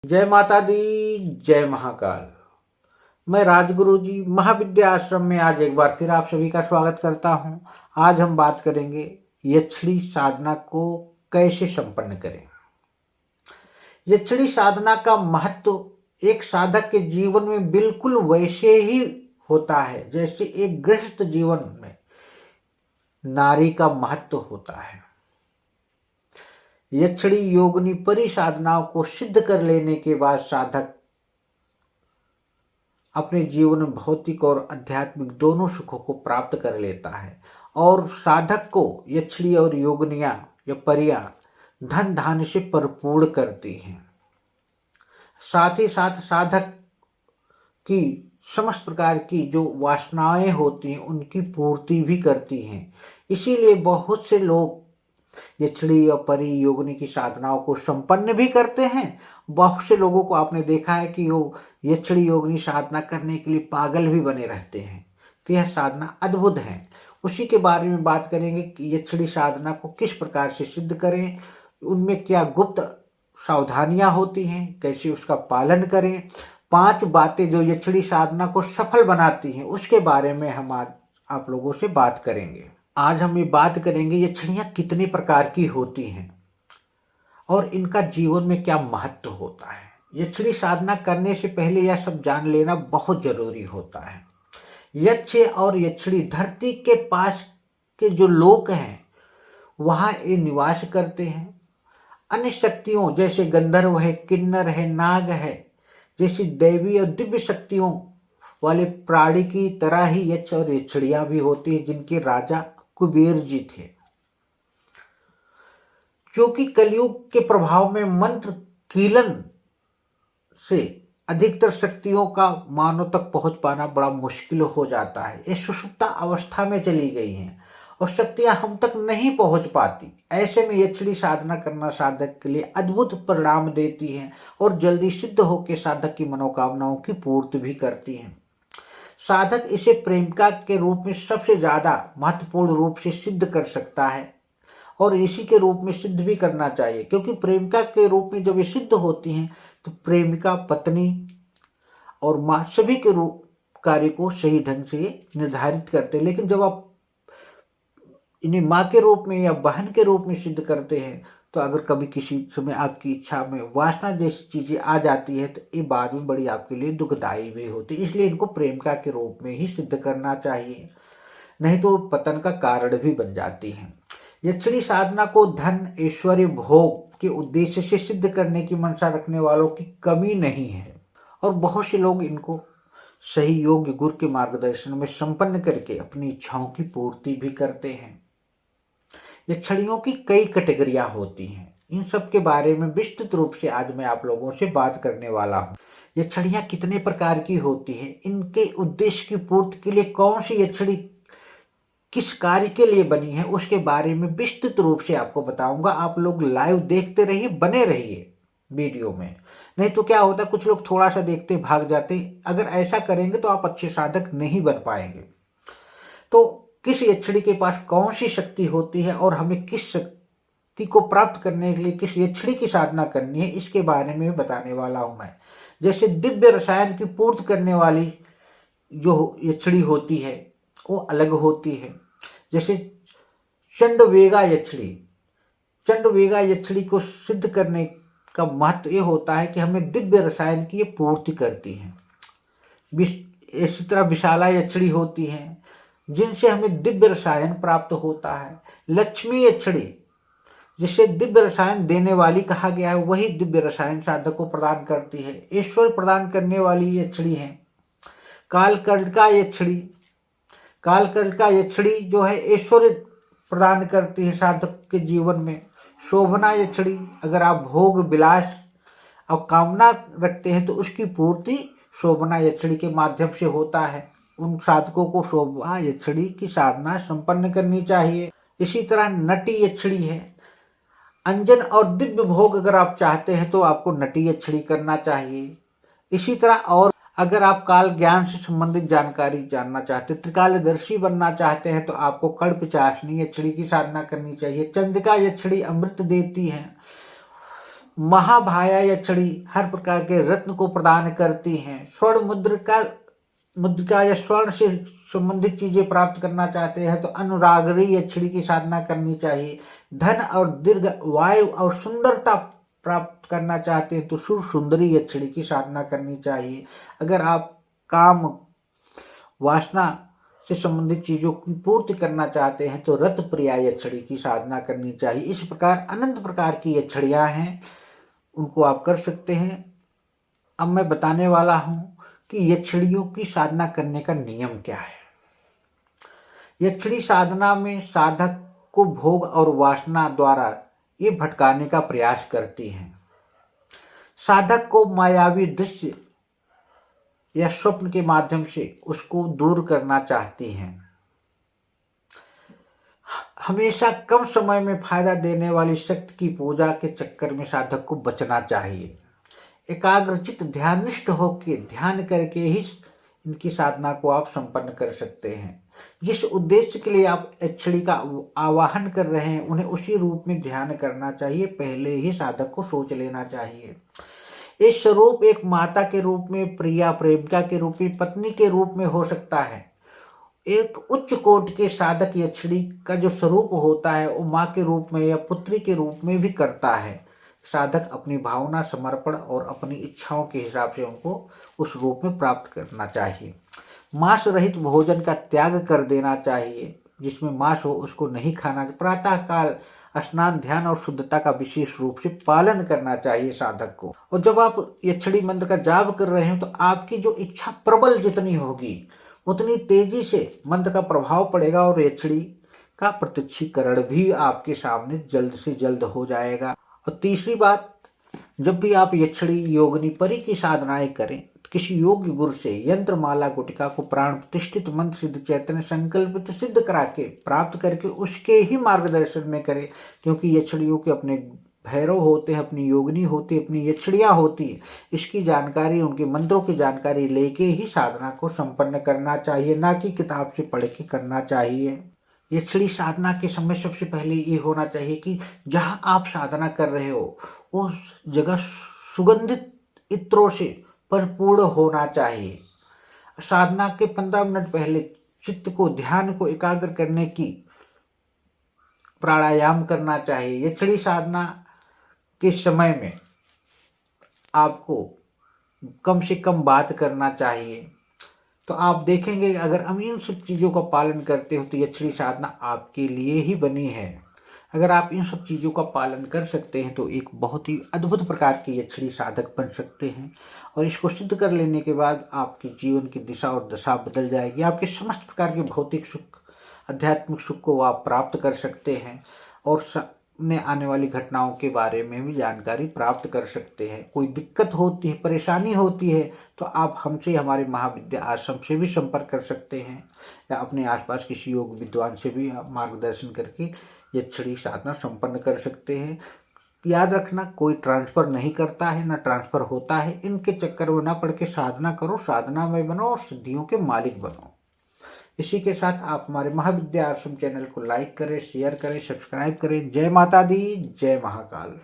जय माता दी, जय महाकाल। मैं राजगुरु जी महाविद्या आश्रम में आज एक बार फिर आप सभी का स्वागत करता हूं। आज हम बात करेंगे यक्षिणी साधना को कैसे संपन्न करें। यक्षिणी साधना का महत्व एक साधक के जीवन में बिल्कुल वैसे ही होता है जैसे एक गृहस्थ जीवन में नारी का महत्व होता है। यक्षिणी योगिनी परी साधनाओं को सिद्ध कर लेने के बाद साधक अपने जीवन में भौतिक और आध्यात्मिक दोनों सुखों को प्राप्त कर लेता है और साधक को यक्षिणी और योगिनियां या परियां धन धान्य से परिपूर्ण करती हैं। साथ ही साथ साधक की समस्त प्रकार की जो वासनाएं होती हैं उनकी पूर्ति भी करती हैं। इसीलिए बहुत से लोग यक्षिणी और परी योगिनी की साधनाओं को संपन्न भी करते हैं। बहुत से लोगों को आपने देखा है कि वो यक्षिणी योगिनी साधना करने के लिए पागल भी बने रहते हैं। तो यह साधना अद्भुत है। उसी के बारे में बात करेंगे कि यक्षिणी साधना को किस प्रकार से सिद्ध करें, उनमें क्या गुप्त सावधानियां होती हैं, कैसे उसका पालन करें। 5 बातें जो यक्षिणी साधना को सफल बनाती हैं उसके बारे में हम आज आप लोगों से बात करेंगे। आज हम ये बात करेंगे यक्षिणियाँ कितने प्रकार की होती हैं और इनका जीवन में क्या महत्व होता है। यक्षिणी साधना करने से पहले यह सब जान लेना बहुत जरूरी होता है। यक्ष और यक्षिणी धरती के पास के जो लोक हैं वहाँ ये निवास करते हैं। अन्य शक्तियों जैसे गंधर्व है, किन्नर है, नाग है, जैसी दैवी और दिव्य शक्तियों वाले प्राणी की तरह ही यक्ष और यक्षिणियाँ भी होती है, जिनके राजा कुबेर जी थे, जो कि कलयुग के प्रभाव में मंत्र कीलन से अधिकतर शक्तियों का मानव तक पहुंच पाना बड़ा मुश्किल हो जाता है। ये सुषुप्ता अवस्था में चली गई हैं और शक्तियां हम तक नहीं पहुंच पाती। ऐसे में यक्षिणी साधना करना साधक के लिए अद्भुत परिणाम देती है और जल्दी सिद्ध होकर साधक की मनोकामनाओं की पूर्ति भी करती हैं। साधक इसे प्रेमिका के रूप में सबसे ज़्यादा महत्वपूर्ण रूप से सिद्ध कर सकता है और इसी के रूप में सिद्ध भी करना चाहिए, क्योंकि प्रेमिका के रूप में जब ये सिद्ध होती हैं तो प्रेमिका, पत्नी और माँ सभी के रूप कार्य को सही ढंग से निर्धारित करते हैं। लेकिन जब आप इन्हें माँ के रूप में या बहन के रूप में सिद्ध करते हैं तो अगर कभी किसी समय आपकी इच्छा में वासना जैसी चीज़ें आ जाती है तो ये बाद में बड़ी आपके लिए दुखदायी भी होती है। इसलिए इनको प्रेमिका के रूप में ही सिद्ध करना चाहिए, नहीं तो पतन का कारण भी बन जाती हैं। यक्षिणी साधना को धन, ऐश्वर्य, भोग के उद्देश्य से सिद्ध करने की मंशा रखने वालों की कमी नहीं है और बहुत से लोग इनको सही योग्य गुरु के मार्गदर्शन में संपन्न करके अपनी इच्छाओं की पूर्ति भी करते हैं। यक्षिणियों की कई कैटेगरियां होती हैं। इन सब के बारे में विस्तृत रूप से आज मैं आप लोगों से बात करने वाला हूँ। यक्षिणियाँ कितने प्रकार की होती हैं, इनके उद्देश्य की पूर्ति के लिए कौन सी यक्षिणी किस कार्य के लिए बनी है, उसके बारे में विस्तृत रूप से आपको बताऊंगा। आप लोग लाइव देखते रहिए, बने रहिए वीडियो में। नहीं तो क्या होता है, कुछ लोग थोड़ा सा देखते भाग जाते। अगर ऐसा करेंगे तो आप अच्छे साधक नहीं बन पाएंगे। तो किस यक्षिणी के पास कौन सी शक्ति होती है और हमें किस शक्ति को प्राप्त करने के लिए किस यक्षिणी की साधना करनी है, इसके बारे में बताने वाला हूं मैं। जैसे दिव्य रसायन की पूर्ति करने वाली जो यक्षिणी होती है वो अलग होती है। जैसे चंडवेगा यक्षिणी, चंडवेगा यक्षिणी को सिद्ध करने का महत्व ये होता है कि हमें दिव्य रसायन की ये पूर्ति करती है। इसी तरह विशाला यक्षिणी होती हैं जिनसे हमें दिव्य रसायन प्राप्त होता है। लक्ष्मी यक्षिणी, जिसे दिव्य रसायन देने वाली कहा गया है, वही दिव्य रसायन साधक को प्रदान करती है। ईश्वर प्रदान करने वाली यक्षिणी है कालकर्णिका यक्षिणी। कालकर्णिका यक्षिणी जो है ऐश्वर्य प्रदान करती है साधक के जीवन में। शोभना यक्षिणी, अगर आप भोग विलास और कामना रखते हैं तो उसकी पूर्ति शोभना यक्षिणी के माध्यम से होता है। उन साधकों को शोभना यक्षिणी की साधना संपन्न करनी चाहिए। इसी तरह नटी यक्षिणी है। अंजन और दिव्य भोग अगर आप चाहते हैं तो आपको नटी यक्षिणी करना चाहिए। इसी तरह और अगर आप काल ज्ञान से संबंधित जानकारी जानना चाहते हैं, त्रिकालदर्शी बनना चाहते हैं, तो आपको कल्पचारिणी यक्षिणी की साधना करनी चाहिए। चंद्रिका यक्षिणी अमृत देती हैं। महाभाया यक्षिणी हर प्रकार के रत्न को प्रदान करती हैं। स्वर्ण मुद्रिका या स्वर्ण से संबंधित चीजें प्राप्त करना चाहते हैं तो अनुरागरी यक्षिणी की साधना करनी चाहिए। धन और दीर्घ वायु और सुंदरता प्राप्त करना चाहते हैं तो सुर सुंदरी यक्षिणी की साधना करनी चाहिए। अगर आप काम वासना से संबंधित चीजों की पूर्ति करना चाहते हैं तो रत प्रिया यक्षिणी की साधना करनी चाहिए। इस प्रकार अनंत प्रकार की यक्षिणियाँ हैं, उनको आप कर सकते हैं। अब मैं बताने वाला हूँ कि यक्षिणियों की साधना करने का नियम क्या है। यक्षिणी साधना में साधक को भोग और वासना द्वारा ये भटकाने का प्रयास करती हैं। साधक को मायावी दृश्य या स्वप्न के माध्यम से उसको दूर करना चाहती हैं। हमेशा कम समय में फायदा देने वाली शक्ति की पूजा के चक्कर में साधक को बचना चाहिए। एकाग्रचित ध्याननिष्ठ होकर ध्यान करके ही इनकी साधना को आप संपन्न कर सकते हैं। जिस उद्देश्य के लिए आप यक्षिणी का आवाहन कर रहे हैं उन्हें उसी रूप में ध्यान करना चाहिए। पहले ही साधक को सोच लेना चाहिए। ये स्वरूप एक माता के रूप में, प्रिया प्रेमिका के रूप में, पत्नी के रूप में हो सकता है। एक उच्च कोटि के साधक यक्षिणी का जो स्वरूप होता है वो माँ के रूप में या पुत्री के रूप में भी करता है। साधक अपनी भावना, समर्पण और अपनी इच्छाओं के हिसाब से उनको उस रूप में प्राप्त करना चाहिए। मांस रहित भोजन का त्याग कर देना चाहिए। जिसमें मांस हो उसको नहीं खाना। प्रातः काल स्नान, ध्यान और शुद्धता का विशेष रूप से पालन करना चाहिए साधक को। और जब आप यक्षिणी मंत्र का जाप कर रहे हो तो आपकी जो इच्छा प्रबल जितनी होगी उतनी तेजी से मंत्र का प्रभाव पड़ेगा और यक्षिणी का प्रत्यक्षीकरण भी आपके सामने जल्द से जल्द हो जाएगा। और तीसरी बात, जब भी आप यक्षिणी योगिनी परी की साधनाएं करें तो किसी योग्य गुरु से यंत्र माला गुटिका को प्राण प्रतिष्ठित मंत्र सिद्ध चैतन्य संकल्पित सिद्ध करा के प्राप्त करके उसके ही मार्गदर्शन में करें। क्योंकि यक्षिणियों के अपने भैरव होते हैं, अपनी योगिनी होती है, अपनी यक्षिणियाँ होती है। इसकी जानकारी, उनके मंत्रों की जानकारी लेके ही साधना को संपन्न करना चाहिए, ना कि किताब से पढ़ के करना चाहिए। यक्षिणी साधना के समय सबसे पहले ये होना चाहिए कि जहाँ आप साधना कर रहे हो उस जगह सुगंधित इत्रों से परिपूर्ण होना चाहिए। साधना के 15 मिनट पहले चित्त को, ध्यान को एकाग्र करने की प्राणायाम करना चाहिए। यक्षिणी साधना के समय में आपको कम से कम बात करना चाहिए। तो आप देखेंगे अगर हम इन सब चीज़ों का पालन करते हो तो यक्षिणी साधना आपके लिए ही बनी है। अगर आप इन सब चीज़ों का पालन कर सकते हैं तो एक बहुत ही अद्भुत प्रकार के यक्षिणी साधक बन सकते हैं। और इसको सिद्ध कर लेने के बाद आपके जीवन की दिशा और दशा बदल जाएगी। आपके समस्त प्रकार के भौतिक सुख, आध्यात्मिक सुख को आप प्राप्त कर सकते हैं और सामने आने वाली घटनाओं के बारे में भी जानकारी प्राप्त कर सकते हैं। कोई दिक्कत होती है, परेशानी होती है तो आप हमसे, हमारे महाविद्या आश्रम से भी संपर्क कर सकते हैं या अपने आसपास किसी योग विद्वान से भी आप मार्गदर्शन करके यक्षिणी साधना संपन्न कर सकते हैं। याद रखना, कोई ट्रांसफ़र नहीं करता है, ना ट्रांसफ़र होता है। इनके चक्कर में ना पड़ के साधना करो, साधना में बनो और सिद्धियों के मालिक बनो। इसी के साथ आप हमारे महाविद्या आश्रम चैनल को लाइक करें, शेयर करें, सब्सक्राइब करें। जय माता दी, जय महाकाल।